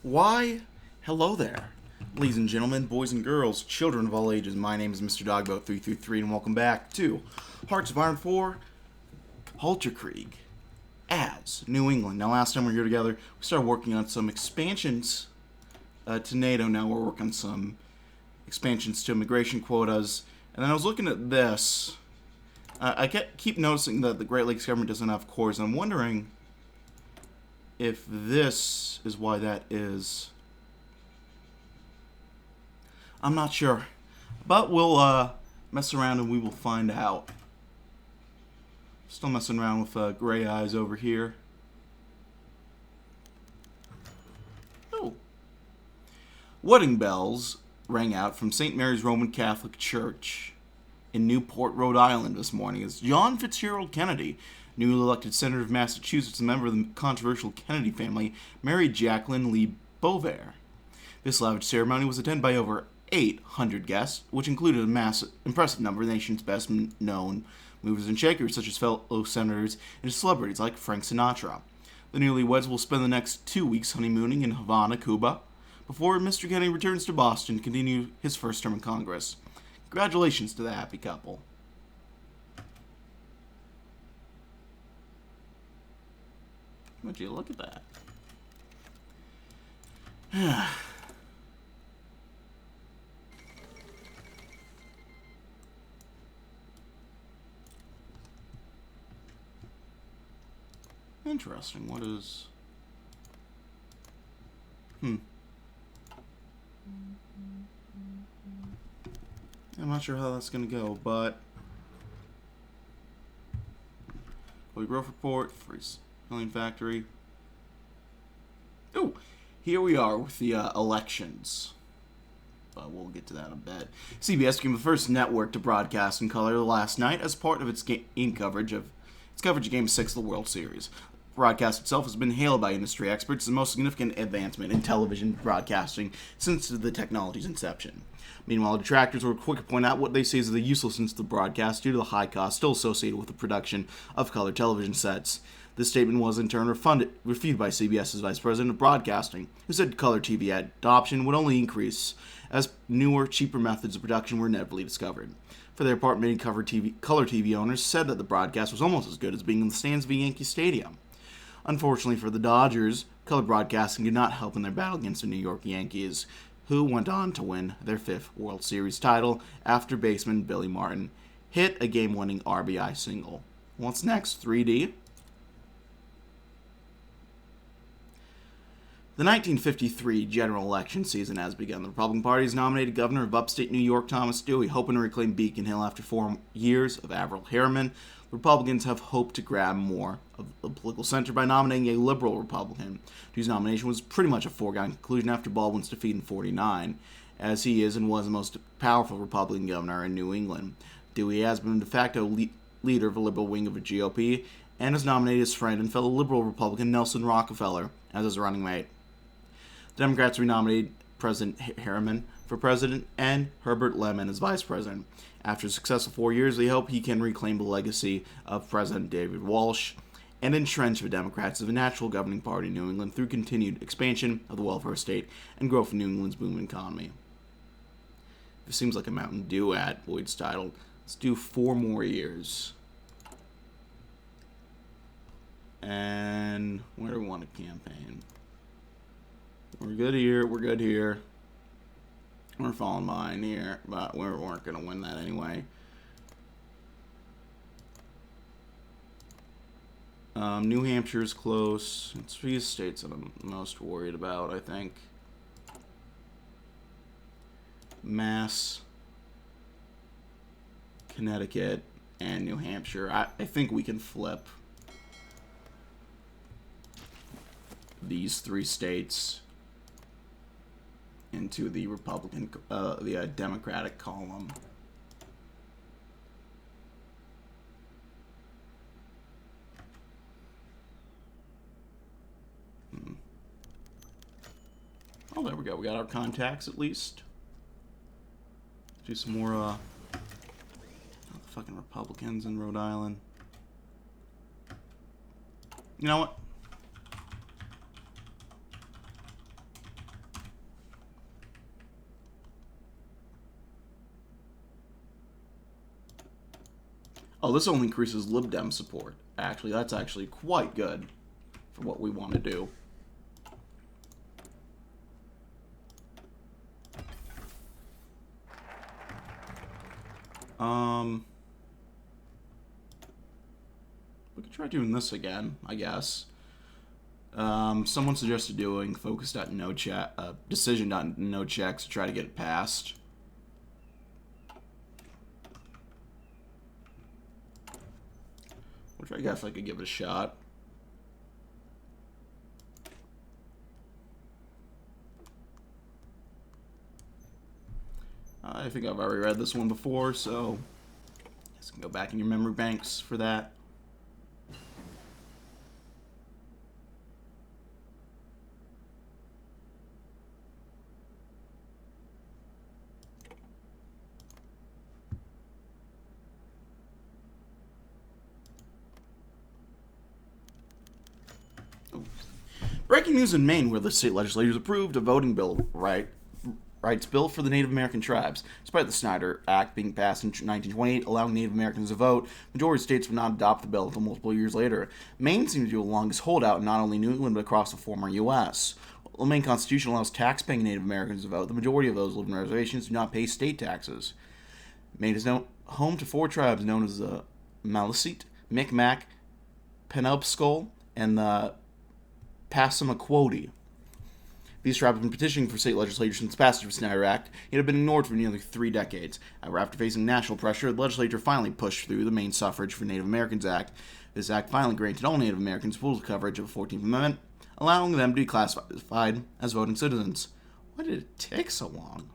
Why, hello there. Ladies and gentlemen, boys and girls, children of all ages, my name is Mr. Dogboat333 and welcome back to Hearts of Iron 4, Kalterkrieg, as New England. Now last time we were here together, we started working on some expansions to NATO. Now we're working on some expansions to immigration quotas. And then I was looking at this. I keep noticing that the Great Lakes government doesn't have cores, and I'm wondering if this is why that is. I'm not sure. But we'll mess around and we will find out. Still messing around with gray eyes over here. Oh. Wedding bells rang out from St. Mary's Roman Catholic Church in Newport, Rhode Island this morning as John Fitzgerald Kennedy, newly elected Senator of Massachusetts and member of the controversial Kennedy family, married Jacqueline Lee Bovair. This lavish ceremony was attended by over 800 guests, which included a impressive number of the nation's best known movers and shakers, such as fellow senators and celebrities like Frank Sinatra. The newlyweds will spend the next 2 weeks honeymooning in Havana, Cuba, before Mr. Kennedy returns to Boston to continue his first term in Congress. Congratulations to the happy couple. Would you look at that? Interesting. What is... I'm not sure how that's going to go, but... HoI growth report, free milling factory. Oh, here we are with the elections. But we'll get to that in a bit. CBS became the first network to broadcast in color last night as part of its coverage of Game 6 of the World Series. The broadcast itself has been hailed by industry experts as the most significant advancement in television broadcasting since the technology's inception. Meanwhile, detractors were quick to point out what they say is the uselessness of the broadcast due to the high cost still associated with the production of color television sets. This statement was in turn refuted by CBS's Vice President of Broadcasting, who said color TV adoption would only increase as newer, cheaper methods of production were inevitably discovered. For their part, many color TV owners said that the broadcast was almost as good as being in the stands of a Yankee Stadium. Unfortunately for the Dodgers, color broadcasting did not help in their battle against the New York Yankees, who went on to win their 5th World Series title after baseman Billy Martin hit a game-winning RBI single. What's next, 3D? The 1953 general election season has begun. The Republican Party has nominated Governor of upstate New York Thomas Dewey, hoping to reclaim Beacon Hill after 4 years of Averell Harriman. The Republicans have hoped to grab more of the political center by nominating a liberal Republican, whose nomination was pretty much a foregone conclusion after Baldwin's defeat in '49, as he is and was the most powerful Republican governor in New England. Dewey has been de facto leader of a liberal wing of the GOP and has nominated his friend and fellow liberal Republican Nelson Rockefeller as his running mate. The Democrats renominated President Harriman for president and Herbert Lehman as vice president. After a successful 4 years, they hope he can reclaim the legacy of President David Walsh and entrench the Democrats as a natural governing party in New England through continued expansion of the welfare state and growth of New England's booming economy. This seems like a Mountain Dew ad, Boyd's titled. Let's do 4 more years. And where do we want to campaign? We're good here, we're good here. We're falling behind here, but we weren't going to win that anyway. New Hampshire's close. It's these states that I'm most worried about, I think. Mass, Connecticut, and New Hampshire. I think we can flip these 3 states into the Democratic column. Oh, there we go. We got our contacts at least. Do some more fucking Republicans in Rhode Island. You know what? Oh, this only increases libdem support. Actually, that's actually quite good for what we want to do. We could try doing this again, I guess. Someone suggested doing focus.no-check, decision.no-checks to try to get it passed. Which I guess I could give it a shot. I think I've already read this one before, so you can go back in your memory banks for that. Breaking news in Maine, where the state legislators approved a voting bill rights bill for the Native American tribes. Despite the Snyder Act being passed in 1928, allowing Native Americans to vote, majority of states would not adopt the bill until multiple years later. Maine seemed to be the longest holdout in not only New England but across the former U.S. While the Maine Constitution allows tax-paying Native Americans to vote, the majority of those living in reservations do not pay state taxes. Maine is now home to 4 tribes known as the Maliseet, Micmac, Penobscot, and the Passamaquoddy. These tribes have been petitioning for state legislature since the passage of the Snyder Act, yet have been ignored for nearly 3 decades. However, after facing national pressure, the legislature finally pushed through the Maine Suffrage for Native Americans Act. This act finally granted all Native Americans full coverage of the 14th Amendment, allowing them to be classified as voting citizens. Why did it take so long?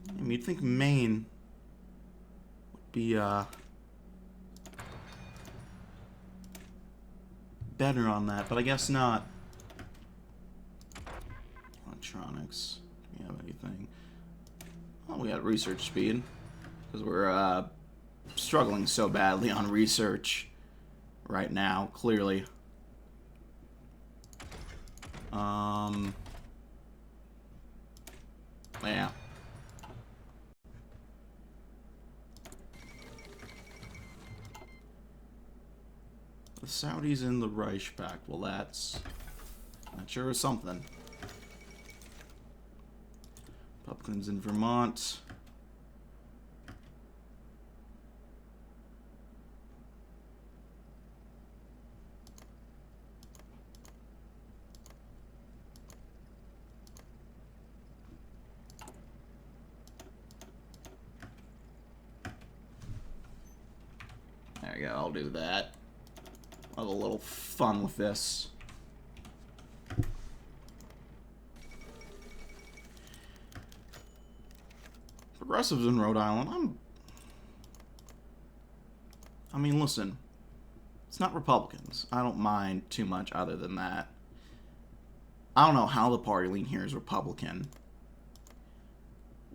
I mean, you'd think Maine would be, better on that, but I guess not. Electronics. Do we have anything? Oh, we got research speed. Because we're struggling so badly on research right now, clearly. Yeah. The Saudis in the Reich Pact. Well, that sure is something. Republicans in Vermont. There we go, I'll do that. I'll have a little fun with this. Progressives in Rhode Island, I mean, listen. It's not Republicans. I don't mind too much other than that. I don't know how the party lean here is Republican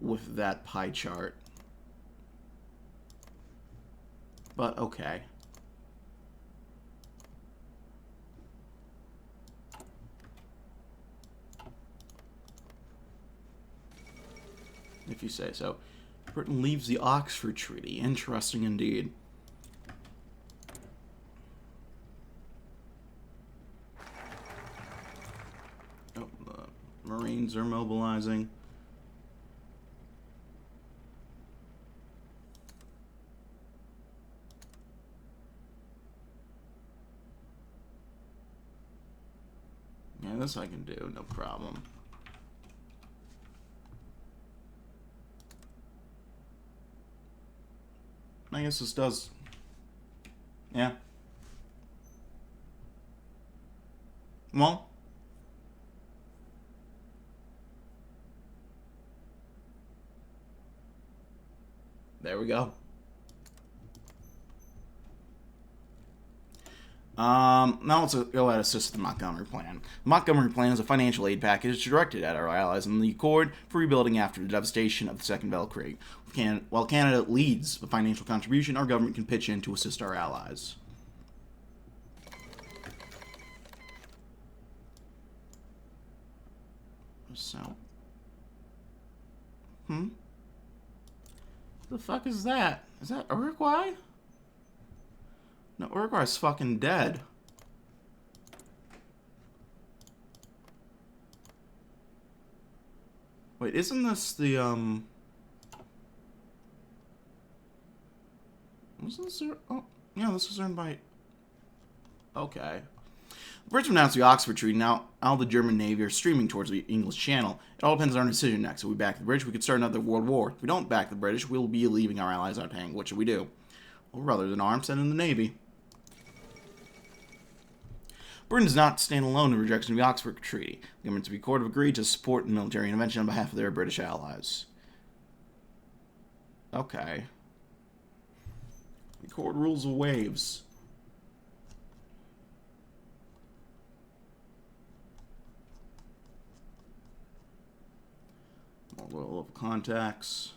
with that pie chart. But okay. If you say so. Britain leaves the Oxford Treaty. Interesting indeed. Oh, the Marines are mobilizing. Yeah, this I can do, no problem. I guess this does. Yeah. Well. There we go. Now let's go ahead and assist the Montgomery Plan. The Montgomery Plan is a financial aid package directed at our allies in the Accord for rebuilding after the devastation of the Second Weltkrieg. While Canada leads the financial contribution, our government can pitch in to assist our allies. So. The fuck is that? Is that Uruguay? No, Uruguay's fucking dead. Wait, isn't this the, was this, oh, yeah, this was earned by, okay. The Brits announced the Oxford Treaty. Now, all the German Navy are streaming towards the English Channel. It all depends on our decision next. If we back the British, we could start another world war. If we don't back the British, we'll be leaving our allies out hanging. What should we do? Well, rather than arms, send in the Navy. Britain does not stand alone in rejection of the Oxford Treaty. The governments of the court have agreed to support military intervention on behalf of their British allies. Okay. The court rules of waves. More local contacts.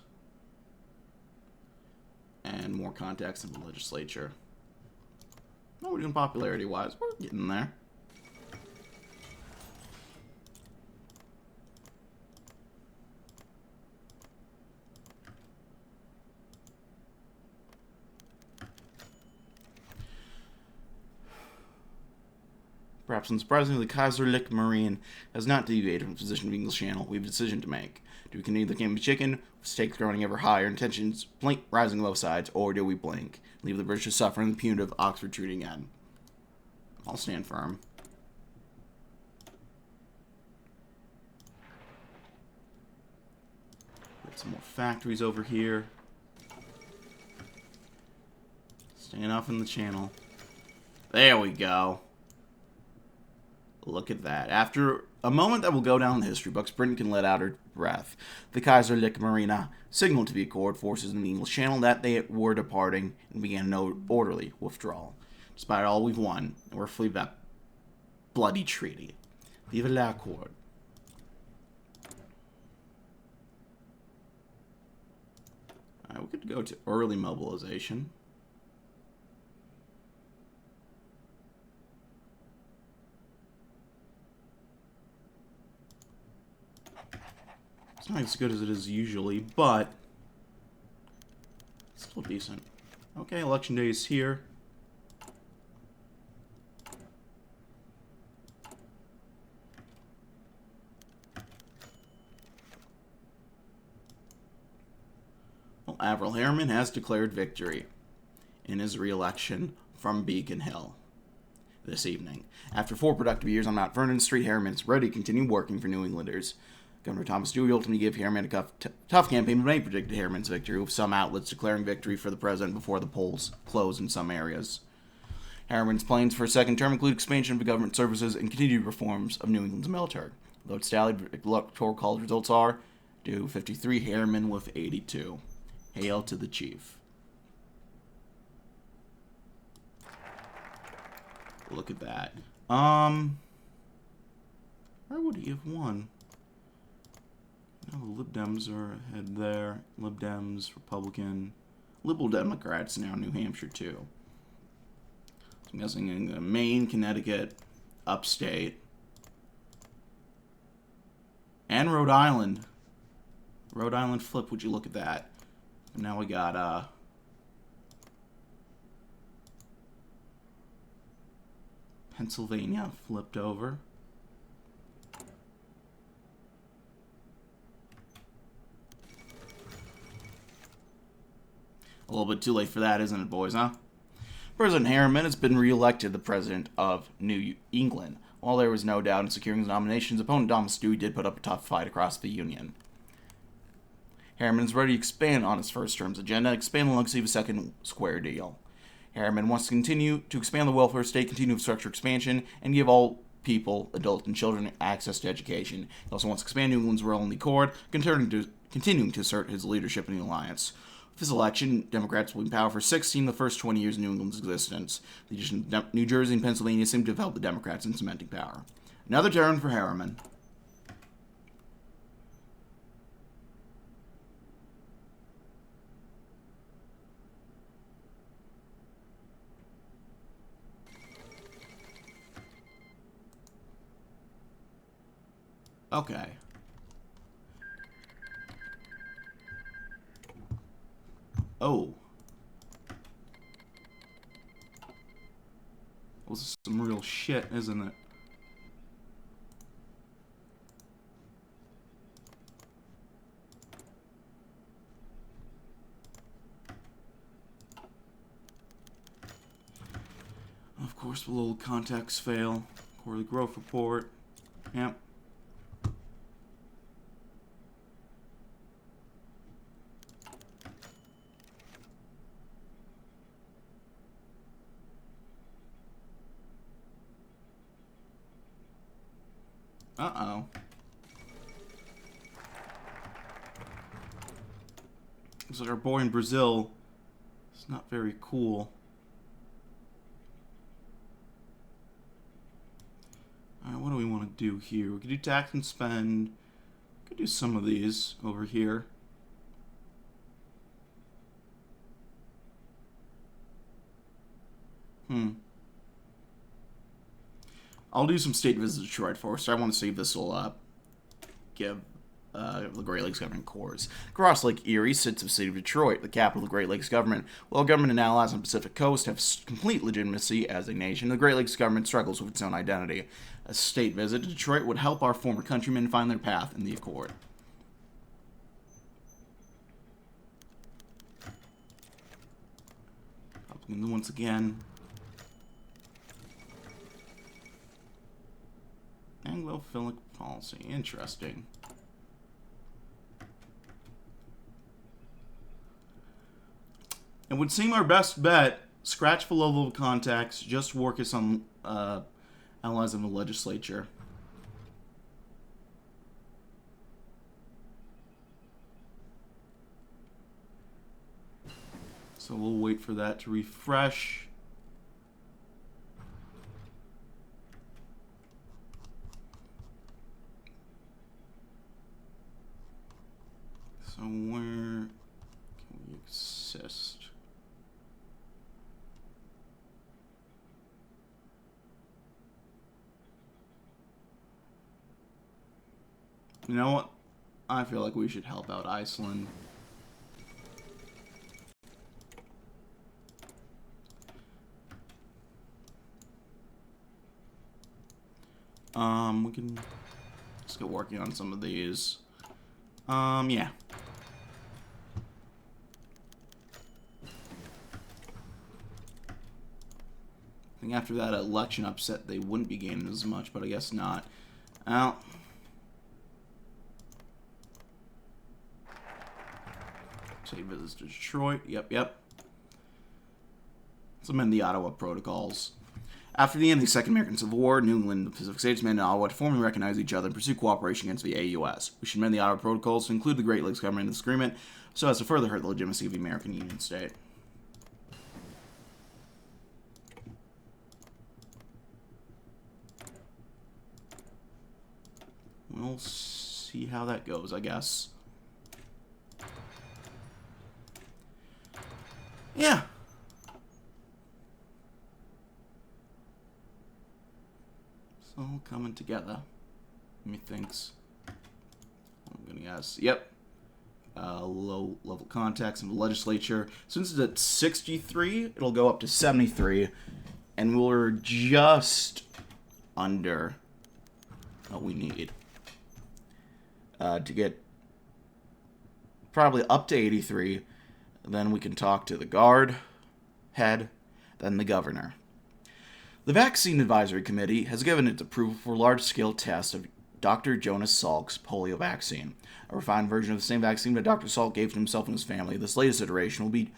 And more contacts in the legislature. Oh, we're doing popularity-wise. We're getting there. Perhaps unsurprisingly, the Kaiserlich Marine has not deviated from the position of the English Channel. We have a decision to make. Do we continue the game of chicken, with stakes growing ever higher, and tensions rising on both sides, or do we blink, leave the British to suffer in the punitive Oxford Treaty again? I'll stand firm. Get some more factories over here. Staying off in the channel. There we go. Look at that. After a moment that will go down in the history books, Britain can let out her breath. The Kaiserliche Marine signaled to the Accord forces in the English Channel that they were departing and began no orderly withdrawal. Despite all we've won, and we're free of that bloody treaty. Vive l'Accord. Alright, we could go to early mobilization. It's not as good as it is usually, but it's still decent. Okay, election day is here. Well, Avril Harriman has declared victory in his re-election from Beacon Hill this evening. After 4 productive years on Mount Vernon Street, Harriman is ready to continue working for New Englanders. Governor Thomas Dewey ultimately gave Harriman a tough campaign, but many predicted Harriman's victory, with some outlets declaring victory for the president before the polls closed in some areas. Harriman's plans for a second term include expansion of the government services and continued reforms of New England's military. Though its tallied electoral college results are Dew 53, Harriman with 82. Hail to the chief. Look at that. Where would he have won? No, the Lib Dems are ahead there. Lib Dems, Republican. Liberal Democrats now, New Hampshire, too. So I'm guessing in Maine, Connecticut, upstate. And Rhode Island. Rhode Island flip, would you look at that? And now we got, Pennsylvania flipped over. A little bit too late for that, isn't it, boys, huh? President Harriman has been re-elected the president of New England. While there was no doubt in securing his nomination, his opponent Thomas Dewey did put up a tough fight across the Union. Harriman is ready to expand on his first term's agenda and expand the legacy of a second square deal. Harriman wants to continue to expand the welfare state, continue infrastructure expansion, and give all people, adults and children, access to education. He also wants to expand New England's role in the Accord, continuing to assert his leadership in the alliance. With this election, Democrats will be in power for 16 of the first 20 years of New England's existence. The addition of New Jersey and Pennsylvania seem to have helped the Democrats in cementing power. Another turn for Harriman. Okay. Oh. This is some real shit, isn't it? Of course, the little contacts fail. Quarterly growth report. Yep. Uh-oh. Looks like our boy in Brazil is not very cool. Alright, what do we want to do here? We could do tax and spend. We could do some of these over here. I'll do some state visits to Detroit first. I want to see if this will give the Great Lakes government cores. Across Lake Erie sits the city of Detroit, the capital of the Great Lakes government. While government and allies on the Pacific coast have complete legitimacy as a nation, the Great Lakes government struggles with its own identity. A state visit to Detroit would help our former countrymen find their path in the Accord. Once again. Anglophilic policy. Interesting. It would seem our best bet, scratch the level of contacts, just work us on allies in the legislature. So we'll wait for that to refresh. So where can we assist? You know what? I feel like we should help out Iceland. We can just get working on some of these. Yeah. I think after that election upset, they wouldn't be gaining as much, but I guess not. Well, say visits to Detroit. Yep. Let's amend the Ottawa Protocols. After the end of the Second American Civil War, New England and the Pacific States demanded Ottawa to formally recognize each other and pursue cooperation against the AUS. We should amend the Ottawa Protocols to include the Great Lakes government in this agreement so as to further hurt the legitimacy of the American Union State. We'll see how that goes, I guess. Yeah. It's all coming together. Methinks. I'm gonna guess. Yep. Low level contacts in the legislature. Since it's at 63, it'll go up to 73. And we're just under what we need. To get probably up to 83. Then we can talk to the guard, head, then the governor. The Vaccine Advisory Committee has given its approval for large-scale tests of Dr. Jonas Salk's polio vaccine, a refined version of the same vaccine that Dr. Salk gave to himself and his family. This latest iteration will be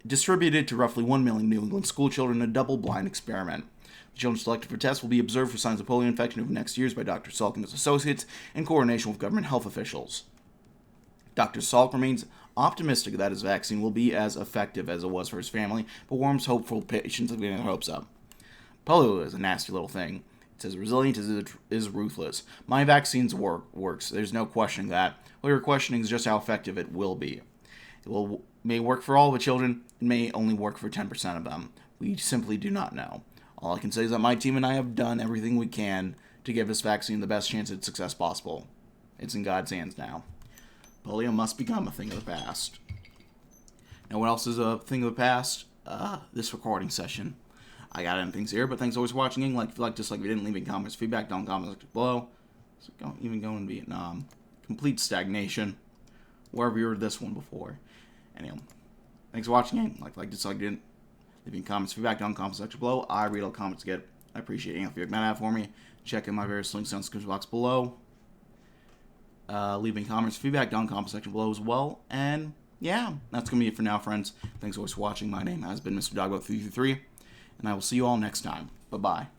distributed to roughly 1 million New England school children in a double-blind experiment. The children selected for tests will be observed for signs of polio infection over the next years by Dr. Salk and his associates in coordination with government health officials. Dr. Salk remains optimistic that his vaccine will be as effective as it was for his family, but warns hopeful patients of getting their hopes up. Polio is a nasty little thing. It's as resilient as it is ruthless. My vaccines works. There's no questioning that. What you're questioning is just how effective it will be. May work for all the children. It may only work for 10% of them. We simply do not know. All I can say is that my team and I have done everything we can to give this vaccine the best chance at success possible. It's in God's hands now. Polio must become a thing of the past. Now, what else is a thing of the past? This recording session. I got anything here, but thanks always for watching. Like, if you like, dislike, if you didn't, leave any comments, feedback down in the comments section below. So even going in Vietnam. Complete stagnation. Wherever you heard this one before. Anyway, thanks for watching. Like, dislike, if you didn't, leave any comments, feedback down in the comments section below. I read all comments again. I appreciate any feedback that have for me. Check in my various links down in the description box below. Leave any comments, feedback down in the comment section below as well. And yeah, that's going to be it for now, friends. Thanks always for watching. My name has been Mr. Doggo333, and I will see you all next time. Bye-bye.